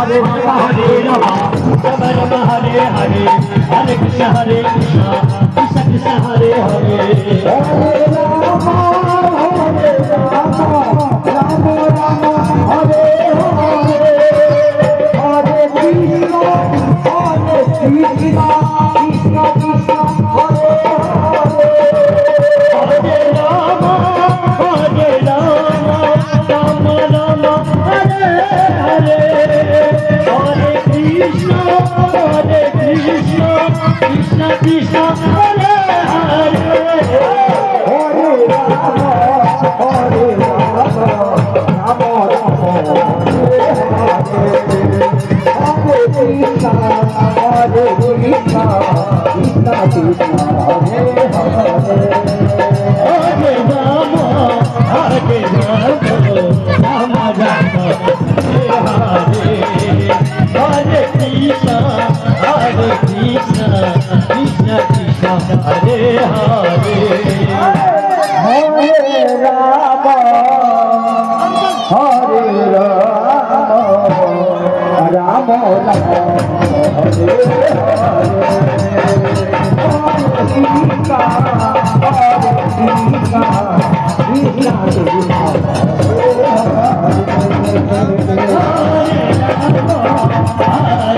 Hare Rama, Rama Rama Hare Hare, Hare Krishna Krishna Krishna Hare Hare, Hare Rama, Rama Rama Hare Hare, Hare Krishna Krishna Krishna Hare Hare, Hare Rama, Rama Rama Hare Hare, Hare Krishna Krishna Krishna Hare Hare, Hare Rama, Rama Rama Hare Hare, Hare Krishna Krishna Krishna Hare Hare, Hare Rama, Rama Rama Hare Hare, Hare Krishna Krishna Krishna Hare Hare, Hare Rama, Rama Rama Hare Hare